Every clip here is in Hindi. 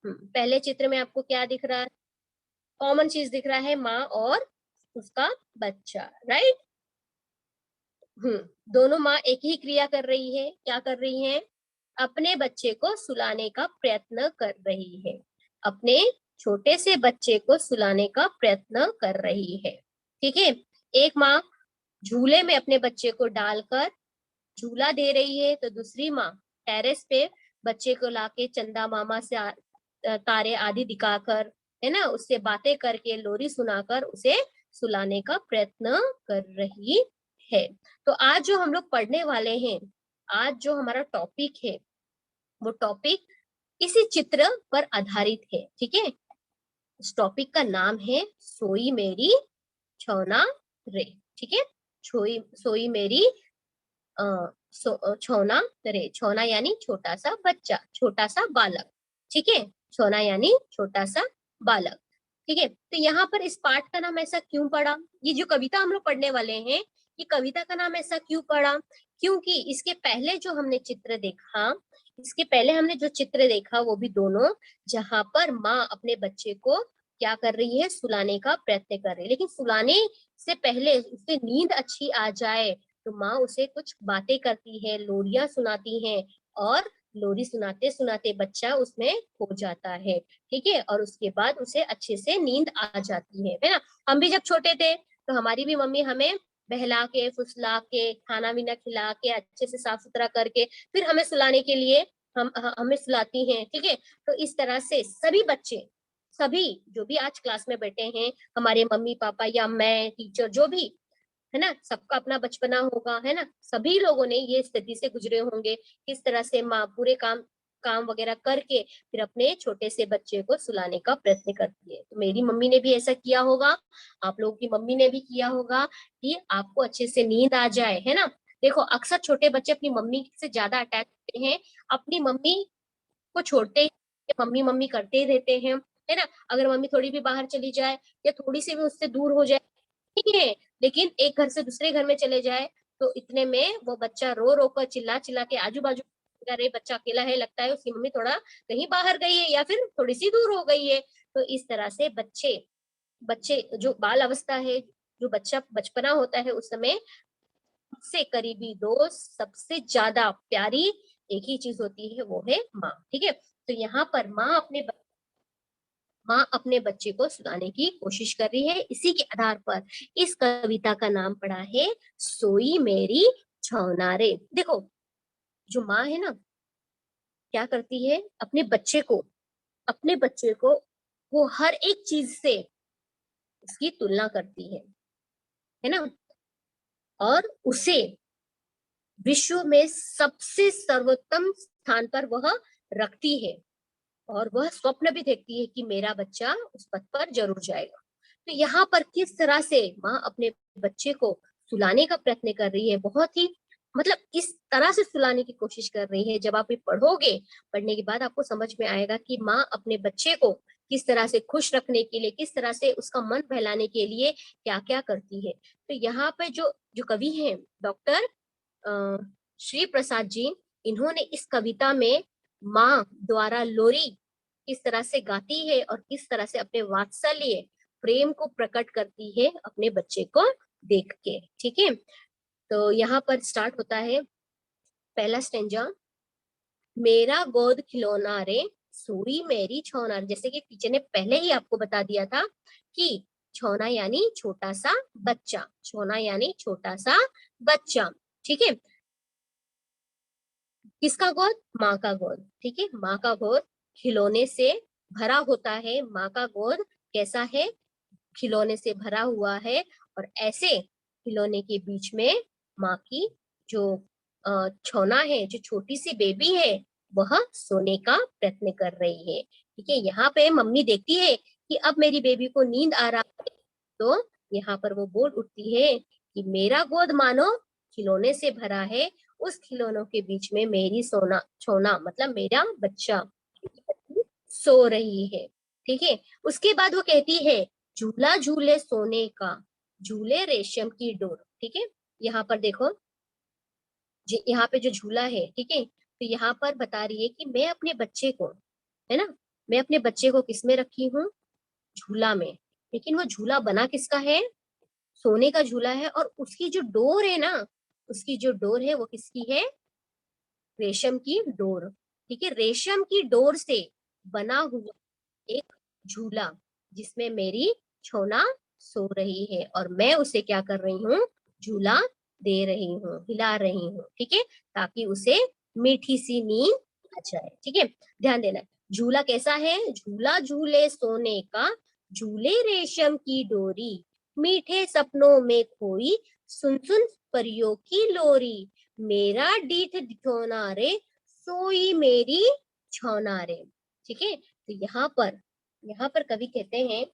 पहले चित्र में आपको क्या दिख रहा है? कॉमन चीज दिख रहा है, माँ और उसका बच्चा, राइट। दोनों माँ एक ही क्रिया कर रही है। क्या कर रही है? अपने बच्चे को सुलाने का प्रयत्न कर रही है। अपने छोटे से बच्चे को सुलाने का प्रयत्न कर रही है। ठीक है। एक माँ झूले में अपने बच्चे को डालकर झूला दे रही है, तो दूसरी माँ टेरेस पे बच्चे को लाके चंदा मामा से तारे आदि दिखाकर, है ना, उससे बातें करके लोरी सुनाकर उसे सुलाने का प्रयत्न कर रही है। तो आज जो हम लोग पढ़ने वाले हैं, आज जो हमारा टॉपिक है, वो टॉपिक इसी चित्र पर आधारित है। ठीक है। इस टॉपिक का नाम है सोई मेरी छौना रे। ठीक है। सोई मेरी छोना रे। छोना यानी छोटा सा बच्चा, छोटा सा बालक। ठीक है। छोना यानी छोटा सा बालक। ठीक है। तो यहाँ पर इस पाठ का नाम ऐसा क्यों पड़ा? ये जो कविता हम लोग पढ़ने वाले हैं, ये कविता का नाम ऐसा क्यों पड़ा? क्योंकि इसके पहले जो हमने चित्र देखा, इसके पहले हमने जो चित्र देखा वो भी दोनों, जहां पर माँ अपने बच्चे को क्या कर रही है? सुलाने का प्रयत्न कर रही है। लेकिन सुलाने से पहले उसे नींद अच्छी आ जाए, तो माँ उसे कुछ बातें करती है, लोरियां सुनाती है, और लोरी सुनाते सुनाते बच्चा उसमें खो जाता है। ठीक है। और उसके बाद उसे अच्छे से नींद आ जाती है ना। हम भी जब छोटे थे तो हमारी भी मम्मी हमें बहला के फुसला के खाना वाना खिला के अच्छे से साफ सुथरा करके फिर हमें सुलाने के लिए हमें सुलाती हैं। ठीक है। तो इस तरह से सभी बच्चे, सभी जो भी आज क्लास में बैठे हैं, हमारे मम्मी पापा या मैं, टीचर, जो भी है ना, सबका अपना बचपना होगा, है ना। सभी लोगों ने ये स्थिति से गुजरे होंगे, किस तरह से माँ पूरे काम काम वगैरह करके फिर अपने छोटे से बच्चे को सुलाने का प्रयत्न करती है। तो मेरी मम्मी ने भी ऐसा किया होगा, आप लोगों की मम्मी ने भी किया होगा, कि आपको अच्छे से नींद आ जाए, है ना। देखो, अक्सर छोटे बच्चे अपनी मम्मी से ज्यादा अटैच होते हैं, अपनी मम्मी को छोड़ते ही मम्मी मम्मी करते ही रहते हैं, है ना। अगर मम्मी थोड़ी भी बाहर चली जाए या थोड़ी सी भी उससे दूर हो जाए, ठीक है, लेकिन एक घर से दूसरे घर में चले जाए, तो इतने में वो बच्चा रो रो कर चिल्ला चिल्ला के आजू बाजू, अरे बच्चा अकेला है, लगता है उसकी मम्मी थोड़ा कहीं बाहर गई है या फिर थोड़ी सी दूर हो गई है। तो इस तरह से बच्चे बच्चे जो बाल अवस्था है, जो बच्चा बचपना होता है, उस समय सबसे करीबी दोस्त, सबसे ज्यादा प्यारी एक ही चीज होती है, वो है माँ। ठीक है। तो यहाँ पर माँ अपने बच्चे को सुलाने की कोशिश कर रही है। इसी के आधार पर इस कविता का नाम पड़ा है सोई मेरी छौना रे। देखो, जो माँ है ना, क्या करती है? अपने बच्चे को वो हर एक चीज से उसकी तुलना करती है ना, और उसे विश्व में सबसे सर्वोत्तम स्थान पर वह रखती है, और वह स्वप्न भी देखती है कि मेरा बच्चा उस पद पर जरूर जाएगा। तो यहाँ पर किस तरह से माँ अपने बच्चे को सुलाने का प्रयत्न कर रही है, बहुत ही, मतलब इस तरह से सुलाने की कोशिश कर रही है। जब आप ये पढ़ोगे, पढ़ने के बाद आपको समझ में आएगा कि माँ अपने बच्चे को किस तरह से खुश रखने के लिए, किस तरह से उसका मन बहलाने के लिए क्या क्या करती है। तो यहाँ पे जो जो कवि हैं, डॉक्टर श्री प्रसाद जी, इन्होंने इस कविता में माँ द्वारा लोरी किस तरह से गाती है और किस तरह से अपने वात्सल्य प्रेम को प्रकट करती है अपने बच्चे को देख के। ठीक है। तो यहाँ पर स्टार्ट होता है पहला स्टेंजा। मेरा गोद खिलौना रे, सोई मेरी छौना रे। जैसे कि टीचर ने पहले ही आपको बता दिया था कि छौना यानी छोटा सा बच्चा, छौना यानी छोटा सा बच्चा। ठीक है। किसका गोद? माँ का गोद। ठीक है। माँ का गोद खिलौने से भरा होता है। माँ का गोद कैसा है? खिलौने से भरा हुआ है, और ऐसे खिलौने के बीच में माँ की जो छौना है, जो छोटी सी बेबी है, वह सोने का प्रयत्न कर रही है। ठीक है। यहाँ पे मम्मी देखती है कि अब मेरी बेबी को नींद आ रहा है, तो यहाँ पर वो बोल उठती है कि मेरा गोद मानो खिलौने से भरा है, उस खिलौनों के बीच में मेरी सोना छोना मतलब मेरा बच्चा सो रही है। ठीक है। उसके बाद वो कहती है, झूला झूले सोने का, झूले रेशम की डोर। ठीक है। यहाँ पर देखो, यहाँ पे जो झूला है, ठीक है, तो यहाँ पर बता रही है कि मैं अपने बच्चे को, है ना, मैं अपने बच्चे को किस में रखी हूँ, झूला में। लेकिन वो झूला बना किसका है, सोने का झूला है। और उसकी जो डोर है ना, उसकी जो डोर है वो किसकी है, रेशम की डोर। ठीक है, रेशम की डोर से बना हुआ एक झूला, जिसमें मेरी छोना सो रही है और मैं उसे क्या कर रही हूँ, झूला दे रही हूँ, हिला रही हूँ। ठीक है, ताकि उसे मीठी सी नींद आ जाए। ठीक है, ध्यान देना। झूला कैसा है, झूला झूले सोने का, झूले रेशम की डोरी, मीठे सपनों में खोई, सुन सुन परियों की लोरी, मेरा डीठ डिठोना रे, सोई मेरी छौना रे। ठीक है, तो यहाँ पर कवि कहते हैं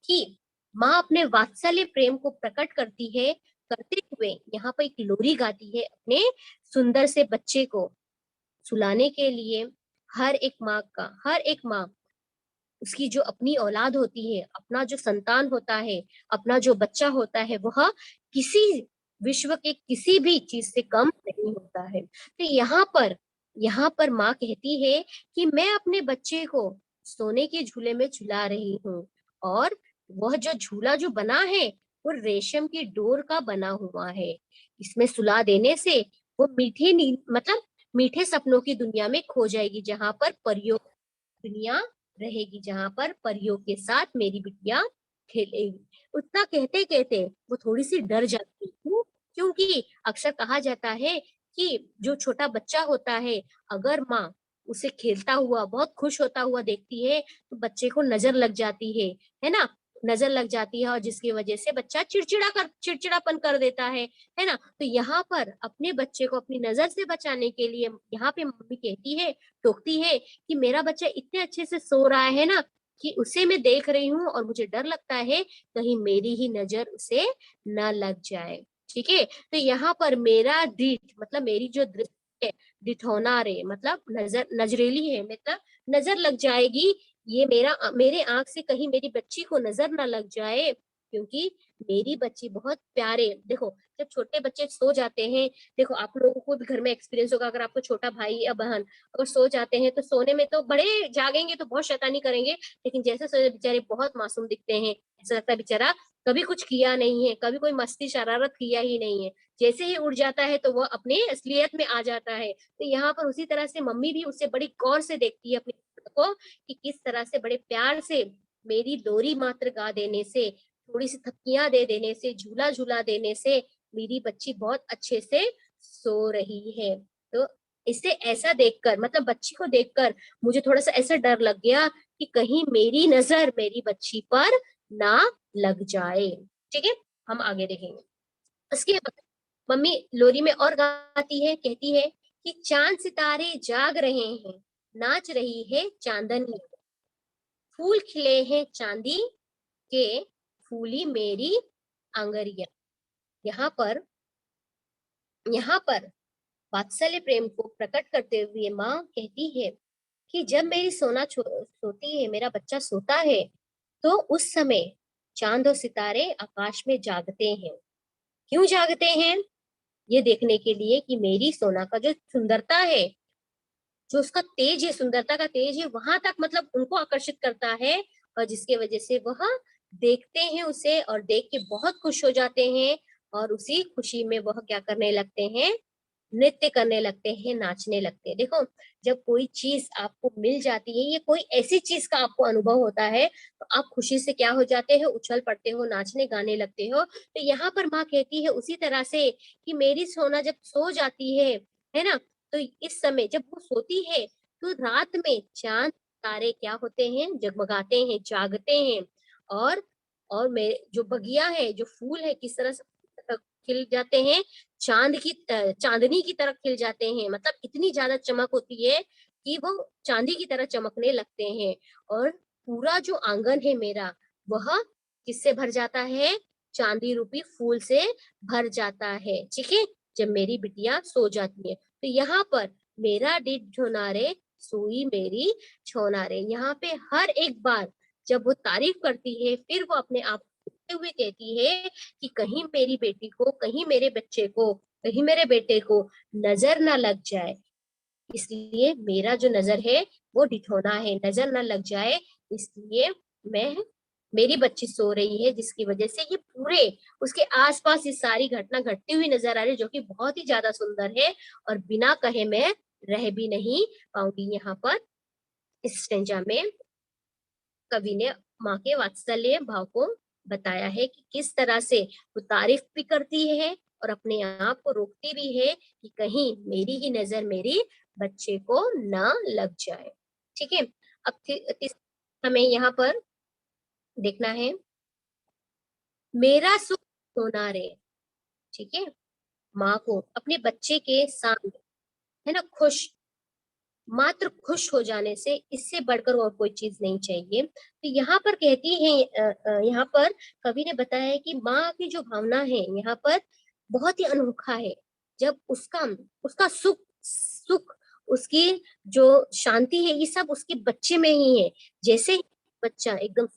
कि माँ अपने वात्सल्य प्रेम को प्रकट करती है, करते हुए यहाँ पर एक लोरी गाती है अपने सुंदर से बच्चे को सुलाने के लिए। हर एक माँ उसकी जो अपनी औलाद होती है, अपना जो संतान होता है, अपना जो बच्चा होता है, वह किसी विश्व के किसी भी चीज से कम नहीं होता है। तो यहाँ पर माँ कहती है कि मैं अपने बच्चे को सोने के झूले में झुला रही हूँ, और वह जो झूला जो बना है वो रेशम की डोर का बना हुआ है। इसमें सुला देने से वो मीठी नींद, मतलब मीठे सपनों की दुनिया में खो जाएगी, जहां पर परियों दुनिया रहेगी, जहां पर परियों के साथ मेरी बिटिया खेलेगी। उतना कहते कहते वो थोड़ी सी डर जाती है। क्यों? क्योंकि अक्सर कहा जाता है कि जो छोटा बच्चा होता है, अगर माँ उसे खेलता हुआ बहुत खुश होता हुआ देखती है तो बच्चे को नजर लग जाती है ना, नजर लग जाती है, और जिसकी वजह से बच्चा चिड़चिड़ापन कर देता है ना। तो यहाँ पर अपने बच्चे को अपनी नजर से बचाने के लिए यहाँ पे मम्मी कहती है, टोकती है कि मेरा बच्चा इतने अच्छे से सो रहा है ना, कि उसे मैं देख रही हूँ और मुझे डर लगता है कहीं मेरी ही नजर उसे न लग जाए। ठीक है, तो यहाँ पर मेरा डीठ मतलब मेरी जो दृष्टि है, डिठौना रे मतलब नजरेली है, मतलब नजर लग जाएगी। ये मेरे आंख से कहीं मेरी बच्ची को नजर ना लग जाए, क्योंकि मेरी बच्ची बहुत प्यारे। देखो, जब छोटे बच्चे सो जाते हैं, देखो आप लोगों को भी घर में एक्सपीरियंस होगा, अगर आपको छोटा भाई या बहन अगर सो जाते हैं तो सोने में तो बड़े जागेंगे तो बहुत शैतानी करेंगे, लेकिन जैसे सोए बेचारे बहुत मासूम दिखते हैं, ऐसा लगता है बेचारा कभी कुछ किया नहीं है, कभी कोई मस्ती शरारत किया ही नहीं है। जैसे ही उठ जाता है तो वो अपने असलियत में आ जाता है। तो यहाँ पर उसी तरह से मम्मी भी उसे बड़ी गौर से देखती है अपने को, कि किस तरह से बड़े प्यार से मेरी लोरी मात्र गा देने से, थोड़ी सी थपकियां दे देने से, झूला झूला देने से मेरी बच्ची बहुत अच्छे से सो रही है। तो इसे ऐसा देखकर, मतलब बच्ची को देखकर मुझे थोड़ा सा ऐसा डर लग गया कि कहीं मेरी नजर मेरी बच्ची पर ना लग जाए। ठीक है, हम आगे देखेंगे। उसके बाद मम्मी लोरी में और गाती है, कहती है कि चांद सितारे जाग रहे हैं, नाच रही है चांदनी, फूल खिले हैं चांदी के, फूली मेरी आंगरिया। यहाँ पर यहाँ पर वात्सल्य प्रेम को प्रकट करते हुए माँ कहती है कि जब मेरी सोती है, मेरा बच्चा सोता है, तो उस समय चांद और सितारे आकाश में जागते हैं। क्यों जागते हैं? ये देखने के लिए कि मेरी सोना का जो सुंदरता है, जो उसका तेज है, सुंदरता का तेज है, वहां तक मतलब उनको आकर्षित करता है, और जिसके वजह से वह देखते हैं उसे और देख के बहुत खुश हो जाते हैं, और उसी खुशी में वह क्या करने लगते हैं, नृत्य करने लगते हैं, नाचने लगते हैं। देखो, जब कोई चीज आपको मिल जाती है, ये कोई ऐसी चीज का आपको अनुभव होता है, तो आप खुशी से क्या हो जाते हो, उछल पड़ते हो, नाचने गाने लगते हो। तो यहाँ पर माँ कहती है उसी तरह से कि मेरी सोना जब सो जाती है ना, तो इस समय जब वो सोती है तो रात में चांद तारे क्या होते हैं, जगमगाते हैं, जागते हैं। और और मेरे जो बगिया है, जो फूल है, किस तरह से खिल जाते हैं, चांदनी की तरह खिल जाते हैं, मतलब इतनी ज्यादा चमक होती है कि वो चांदी की तरह चमकने लगते हैं। और पूरा जो आंगन है मेरा, वह किससे भर जाता है, चांदी रूपी फूल से भर जाता है। ठीक है, जब मेरी बिटिया सो जाती है। तो यहाँ पर मेरा डिठ झोनारे, सोई मेरी छोनारे, यहाँ पे हर एक बार जब वो तारीफ करती है, फिर वो अपने आप को देखते हुए कहती है कि कहीं मेरी बेटी को, कहीं मेरे बच्चे को, कहीं मेरे बेटे को नजर ना लग जाए। इसलिए मेरा जो नजर है वो ढिठोना है, नजर न लग जाए, इसलिए मैं मेरी बच्ची सो रही है, जिसकी वजह से ये पूरे उसके आसपास ये सारी घटना घटती हुई नजर आ रही है, जो कि बहुत ही ज्यादा सुंदर है और बिना कहे मैं रह भी नहीं पाऊंगी। यहाँ पर इस स्टेंजा में कवि ने माँ के वात्सल्य भाव को बताया है कि किस तरह से वो तारीफ भी करती है और अपने आप को रोकती भी है कि कहीं मेरी ही नजर मेरी बच्चे को न लग जाए। ठीक है। अब हमें यहाँ पर देखना है, मेरा सुख होना रे। ठीक है। माँ को अपने बच्चे के सामने, है ना, मात्र खुश हो जाने से इससे बढ़कर और कोई चीज नहीं चाहिए। तो यहाँ पर कहती है, यहाँ पर कवि ने बताया है कि माँ की जो भावना है यहाँ पर बहुत ही अनोखा है। जब उसका उसका सुख सुख उसकी जो शांति है, ये सब उसके बच्चे में ही है। जैसे ही बच्चा एकदम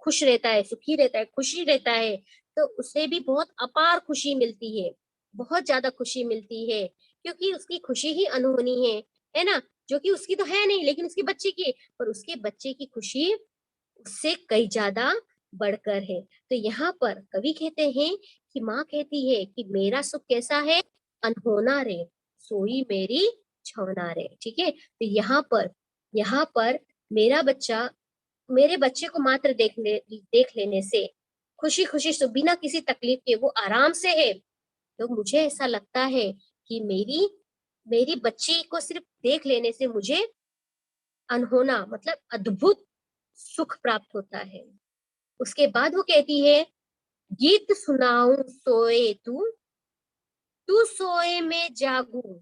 खुश रहता है, सुखी रहता है, खुशी रहता है, तो उसे भी बहुत अपार खुशी मिलती है, बहुत ज्यादा खुशी मिलती है, क्योंकि उसकी खुशी ही अनहोनी है ना, जो कि उसकी तो है नहीं लेकिन उसके बच्चे की, पर उसके बच्चे की खुशी उससे कई ज्यादा बढ़कर है। तो यहाँ पर कवि कहते हैं कि माँ कहती है कि मेरा सुख कैसा है, अनहोना रे, सोई मेरी छौना रे। ठीक है। तो यहाँ पर मेरा बच्चा, मेरे बच्चे को मात्र देख लेने से खुशी खुशी से बिना किसी तकलीफ के वो आराम से है, तो मुझे ऐसा लगता है कि मेरी मेरी बच्ची को सिर्फ देख लेने से मुझे अनहोना मतलब अद्भुत सुख प्राप्त होता है। उसके बाद वो कहती है, गीत सुनाऊं सोए तू, तू सोए मैं जागू,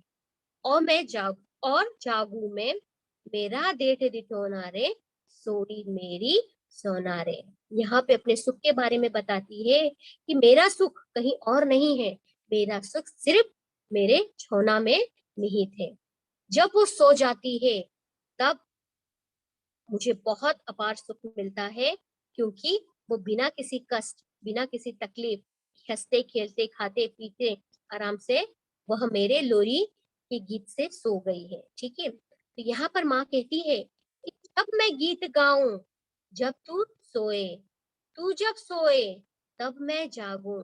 और मैं जागू और जागू मैं, मेरा देठ दिठोना रे, सोई मेरी सोना रे। यहाँ पे अपने सुख के बारे में बताती है कि मेरा सुख कहीं और नहीं है, मेरा सुख सिर्फ मेरे छोना में निहित है। जब वो सो जाती है तब मुझे बहुत अपार सुख मिलता है, क्योंकि वो बिना किसी कष्ट, बिना किसी तकलीफ, हंसते खेलते खाते पीते आराम से वह मेरे लोरी के गीत से सो गई है। ठीक है। तो यहाँ पर माँ कहती है कि जब मैं गीत गाऊं, जब तू सोए, तू जब सोए तब मैं जागूं,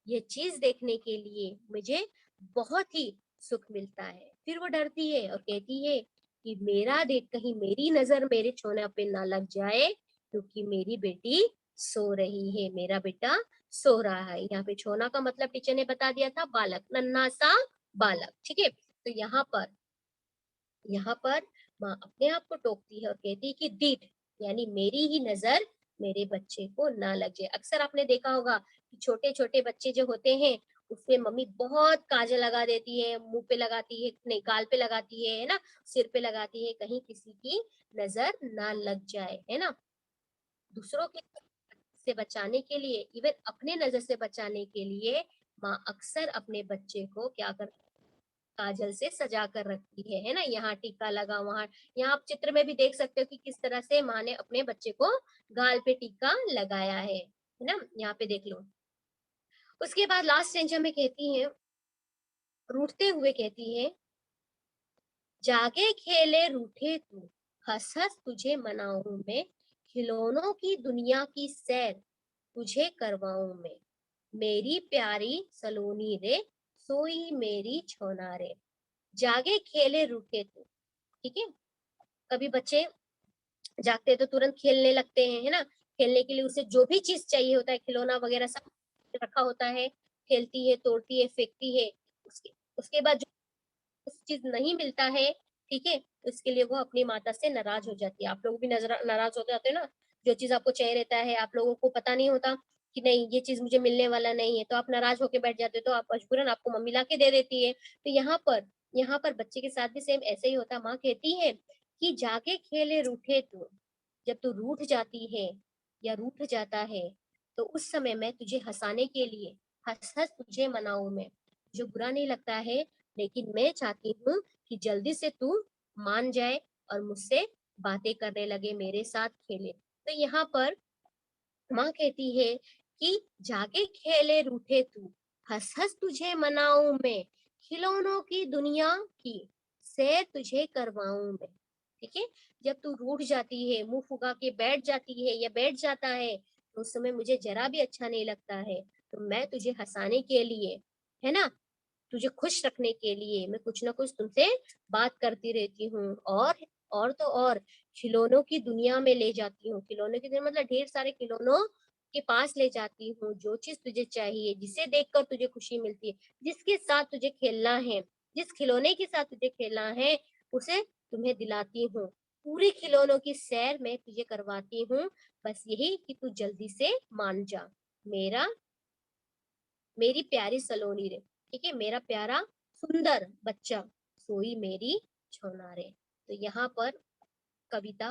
ये चीज देखने के लिए मुझे बहुत ही सुख मिलता है। फिर वो डरती है और कहती है कि मेरा देख कहीं मेरी नजर मेरे छोना पे ना लग जाए, क्योंकि मेरी बेटी सो रही है, मेरा बेटा सो रहा है। यहाँ पे छोना का मतलब टीचर ने बता दिया था, बालक, नन्हा सा बालक। ठीक है। तो यहाँ पर माँ अपने आप को टोकती है और कहती है कि दीठ, यानी मेरी ही नजर मेरे बच्चे को ना लग जाए। अक्सर आपने देखा होगा कि छोटे छोटे बच्चे जो होते हैं उसमें मम्मी बहुत काजल लगा देती है, मुंह पे लगाती है, नहीं गाल पे लगाती है ना, सिर पे लगाती है, कहीं किसी की नजर ना लग जाए, है ना। दूसरों के से बचाने के लिए, इवन अपने नजर से बचाने के लिए माँ अक्सर अपने बच्चे को क्या करती, काजल से सजा कर रखती है ना। यहाँ टीका लगा, वहां, यहाँ आप चित्र में भी देख सकते हो कि किस तरह से माँ ने अपने बच्चे को गाल पे टीका लगाया है ना, यहाँ पे देख लो। उसके बाद लास्ट स्टेंजा में कहती है, रूठते हुए कहती है, जागे खेले रूठे तू, हंस हंस तुझे मनाऊं मैं, खिलौनों की दुनिया की सैर तुझे करवाऊं मैं, मेरी प्यारी सलोनी रे, सोई मेरी छोना रे। जागे खेले रूठे तू। ठीक है। कभी बच्चे जागते हैं तो तुरंत खेलने लगते हैं, है ना। खेलने के लिए उसे जो भी चीज चाहिए होता है, खिलौना वगैरह सब रखा होता है, खेलती है, तोड़ती है, फेंकती है। उसके उसके बाद जो उस चीज नहीं मिलता है, ठीक है, तो इसके लिए वो अपनी माता से नाराज हो जाती है। आप लोग भी नजर नाराज हो जाते हैं ना, जो चीज आपको चाहिए रहता है, आप लोगों को पता नहीं होता कि नहीं ये चीज मुझे मिलने वाला नहीं है, तो आप नाराज होके बैठ जाते हो, तो आप मजबूरन आपको मम्मी ला के दे देती है। तो यहाँ पर बच्चे के साथ भी सेम ऐसे ही होता। माँ कहती है कि जाके खेले रूठे तू, जब तू रूठ जाती है या रूठ जाता है, तो उस समय मैं तुझे हंसाने के लिए हंस हंस तुझे मनाऊं मैं, जो बुरा नहीं लगता है, लेकिन मैं चाहती हूँ कि जल्दी से तू मान जाए और मुझसे बातें करने लगे, मेरे साथ खेले। तो यहाँ पर माँ कहती है कि जागे खेले रूठे तू, हंस हंस तुझे मनाऊं मैं, खिलौनों की दुनिया की सैर तुझे करवाऊं मैं। ठीक है, जब तू रूठ जाती है, मुंह फुगा के बैठ जाती है या बैठ जाता है, तो उस समय मुझे जरा भी अच्छा नहीं लगता है। तो मैं तुझे हंसाने के लिए, है ना, तुझे खुश रखने के लिए मैं कुछ ना कुछ तुमसे बात करती रहती हूँ। और तो और खिलौनों की दुनिया में ले जाती हूँ। खिलौनों की दुनिया मतलब ढेर सारे खिलौनों के पास ले जाती हूँ। जो चीज तुझे चाहिए, जिसे देखकर तुझे खुशी मिलती है, जिसके साथ तुझे खेलना है, जिस खिलौने के साथ तुझे खेलना है, उसे तुम्हें दिलाती हूँ। पूरे खिलौनों की सैर मैं तुझे करवाती हूँ। बस यही कि तू जल्दी से मान जा। मेरा मेरी प्यारी सलोनी रे, ठीक है, मेरा प्यारा सुंदर बच्चा, सोई मेरी छोना रे। तो यहाँ पर कविता